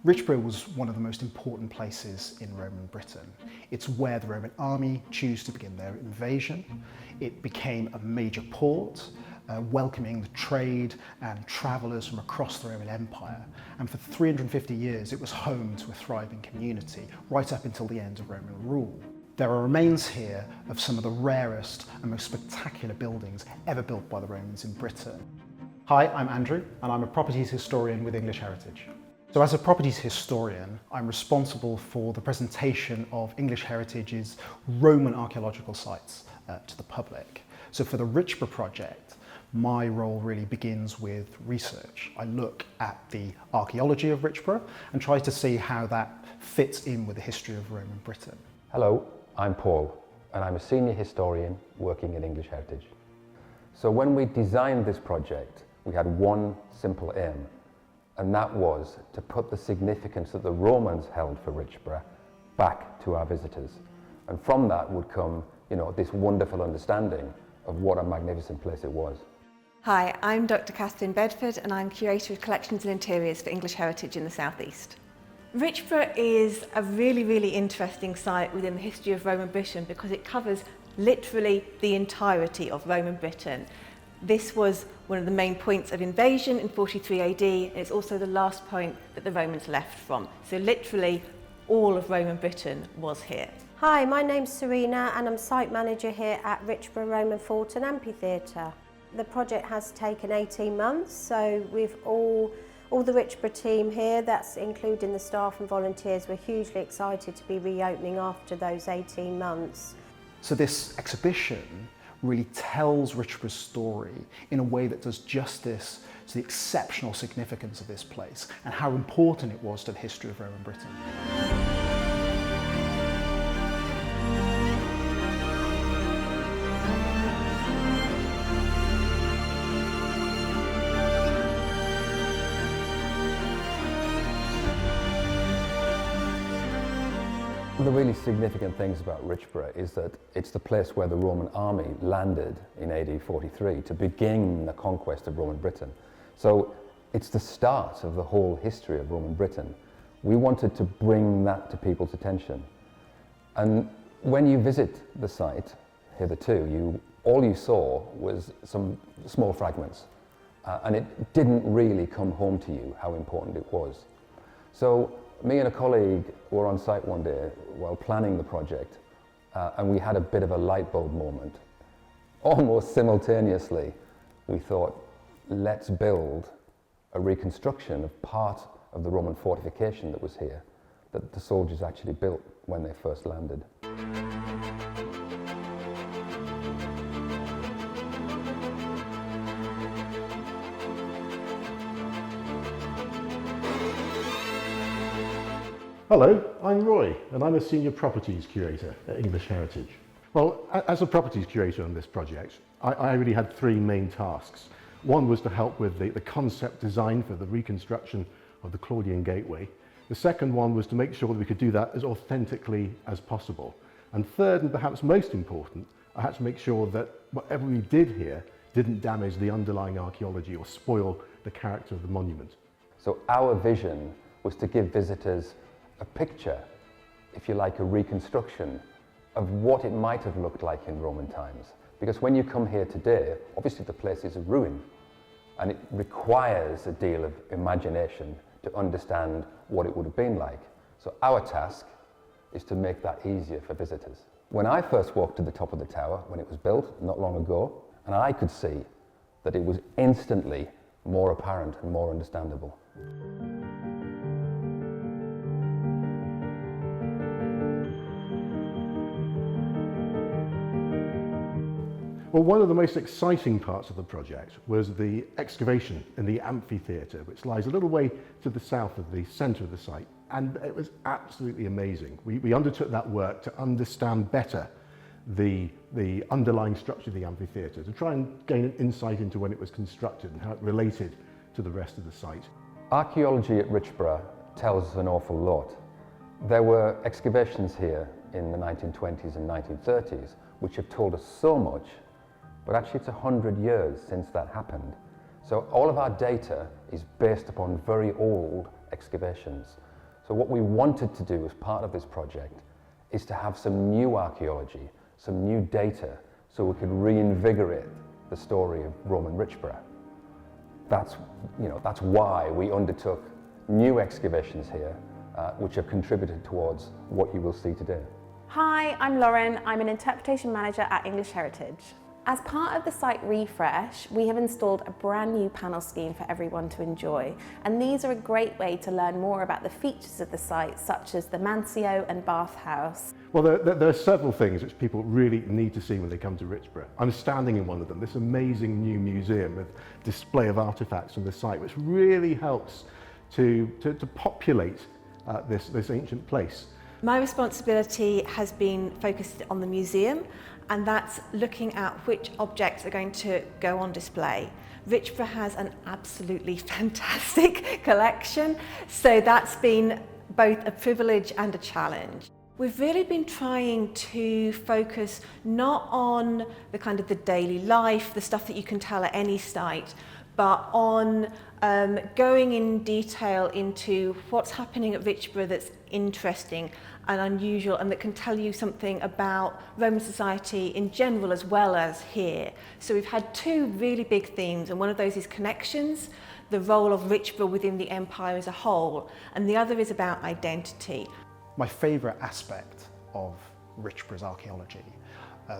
Richborough was one of the most important places in Roman Britain. It's where the Roman army chose to begin their invasion. It became a major port, welcoming the trade and travellers from across the Roman Empire. And for 350 years, it was home to a thriving community, right up until the end of Roman rule. There are remains here of some of the rarest and most spectacular buildings ever built by the Romans in Britain. Hi, I'm Andrew, and I'm a properties historian with English Heritage. So as a properties historian, I'm responsible for the presentation of English Heritage's Roman archaeological sites to the public. So for the Richborough project, my role really begins with research. I look at the archaeology of Richborough and try to see how that fits in with the history of Roman Britain. Hello, I'm Paul, and I'm a senior historian working in English Heritage. So when we designed this project, we had one simple aim, and that was to put the significance that the Romans held for Richborough back to our visitors. And from that would come, this wonderful understanding of what a magnificent place it was. Hi, I'm Dr. Catherine Bedford, and I'm Curator of Collections and Interiors for English Heritage in the South East. Richborough is a really interesting site within the history of Roman Britain because it covers literally the entirety of Roman Britain. This was one of the main points of invasion in 43 AD, and it's also the last point that the Romans left from. So literally all of Roman Britain was here. Hi, my name's Serena and I'm site manager here at Richborough Roman Fort and Amphitheatre. The project has taken 18 months, so we've all the Richborough team here, that's including the staff and volunteers, we're hugely excited to be reopening after those 18 months. So this exhibition really tells Richborough's story in a way that does justice to the exceptional significance of this place and how important it was to the history of Roman Britain. One of the really significant things about Richborough is that it's the place where the Roman army landed in AD 43 to begin the conquest of Roman Britain. So it's the start of the whole history of Roman Britain. We wanted to bring that to people's attention. And when you visit the site hitherto, all you saw was some small fragments. And it didn't really come home to you how important it was. So me and a colleague were on site one day while planning the project, and we had a bit of a light bulb moment. Almost simultaneously, we thought, let's build a reconstruction of part of the Roman fortification that was here, that the soldiers actually built when they first landed. Hello, I'm Roy, and I'm a Senior Properties Curator at English Heritage. Well, as a Properties Curator on this project, I really had three main tasks. One was to help with the concept design for the reconstruction of the Claudian Gateway. The second one was to make sure that we could do that as authentically as possible. And third, and perhaps most important, I had to make sure that whatever we did here didn't damage the underlying archaeology or spoil the character of the monument. So our vision was to give visitors a picture, if you like, a reconstruction of what it might have looked like in Roman times. Because when you come here today, obviously the place is a ruin, and it requires a deal of imagination to understand what it would have been like. So our task is to make that easier for visitors. When I first walked to the top of the tower, when it was built not long ago, and I could see that it was instantly more apparent and more understandable. Well, one of the most exciting parts of the project was the excavation in the amphitheatre, which lies a little way to the south of the centre of the site. And it was absolutely amazing. We undertook that work to understand better the underlying structure of the amphitheatre, to try and gain an insight into when it was constructed and how it related to the rest of the site. Archaeology at Richborough tells us an awful lot. There were excavations here in the 1920s and 1930s which have told us so much, but actually it's 100 years since that happened. So all of our data is based upon very old excavations. So what we wanted to do as part of this project is to have some new archaeology, some new data, so we could reinvigorate the story of Roman Richborough. That's why we undertook new excavations here, which have contributed towards what you will see today. Hi, I'm Lauren. I'm an interpretation manager at English Heritage. As part of the site refresh, we have installed a brand new panel scheme for everyone to enjoy. And these are a great way to learn more about the features of the site, such as the Mansio and bathhouse. Well, there are several things which people really need to see when they come to Richborough. I'm standing in one of them, this amazing new museum with display of artefacts from the site, which really helps to populate this ancient place. My responsibility has been focused on the museum, and that's looking at which objects are going to go on display. Richborough has an absolutely fantastic collection, so that's been both a privilege and a challenge. We've really been trying to focus not on the kind of the daily life, the stuff that you can tell at any site, but on going in detail into what's happening at Richborough that's interesting and unusual and that can tell you something about Roman society in general as well as here. So we've had two really big themes, and one of those is connections, the role of Richborough within the empire as a whole, and the other is about identity. My favourite aspect of Richborough's archaeology,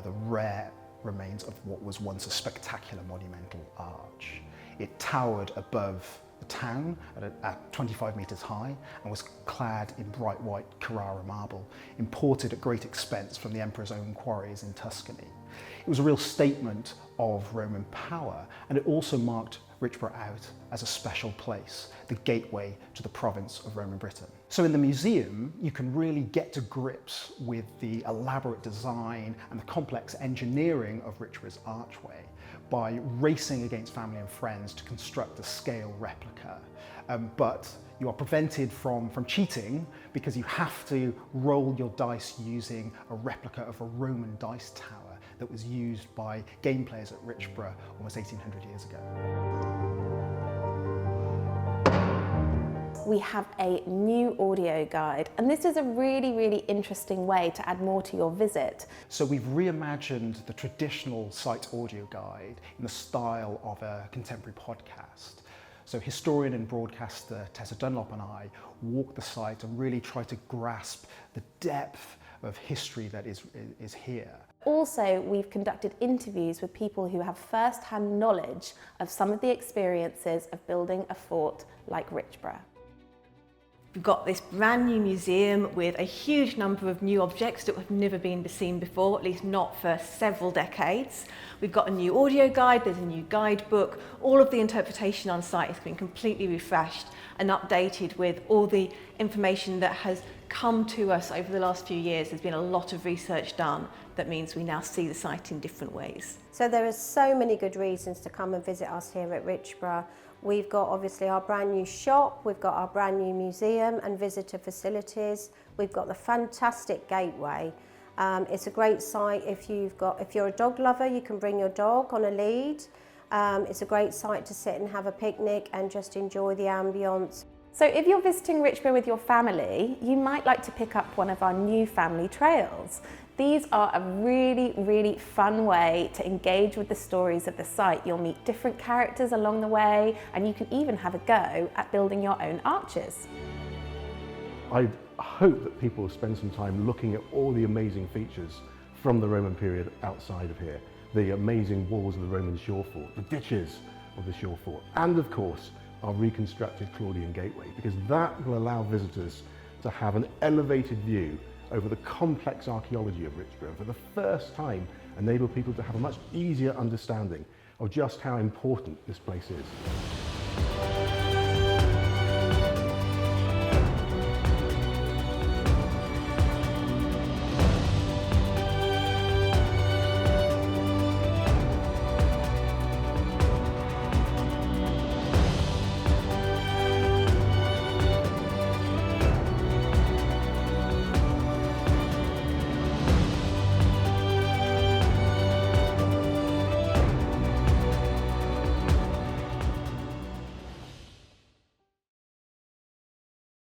the rare remains of what was once a spectacular monumental arch. It towered above the town at 25 metres high and was clad in bright white Carrara marble, imported at great expense from the emperor's own quarries in Tuscany. It was a real statement of Roman power, and it also marked Richborough out as a special place, the gateway to the province of Roman Britain. So in the museum, you can really get to grips with the elaborate design and the complex engineering of Richborough's Archway by racing against family and friends to construct a scale replica. But you are prevented from cheating because you have to roll your dice using a replica of a Roman dice tower that was used by game players at Richborough almost 1800 years ago. We have a new audio guide, and this is a really interesting way to add more to your visit. So we've reimagined the traditional site audio guide in the style of a contemporary podcast. So historian and broadcaster Tessa Dunlop and I walk the site and really try to grasp the depth of history that is here. Also, we've conducted interviews with people who have first-hand knowledge of some of the experiences of building a fort like Richborough. We've got this brand new museum with a huge number of new objects that have never been seen before, at least not for several decades. We've got a new audio guide, there's a new guidebook. All of the interpretation on site has been completely refreshed and updated with all the information that has come to us over the last few years. There's been a lot of research done that means we now see the site in different ways. So there are so many good reasons to come and visit us here at Richborough. We've got obviously our brand new shop, we've got our brand new museum and visitor facilities. We've got the fantastic gateway. It's a great site if you're a dog lover, you can bring your dog on a lead. It's a great site to sit and have a picnic and just enjoy the ambience. So if you're visiting Richborough with your family, you might like to pick up one of our new family trails. These are a really fun way to engage with the stories of the site. You'll meet different characters along the way, and you can even have a go at building your own arches. I hope that people will spend some time looking at all the amazing features from the Roman period outside of here. The amazing walls of the Roman shore fort, the ditches of the shore fort, and of course, our reconstructed Claudian gateway, because that will allow visitors to have an elevated view over the complex archaeology of Richborough, and for the first time enable people to have a much easier understanding of just how important this place is.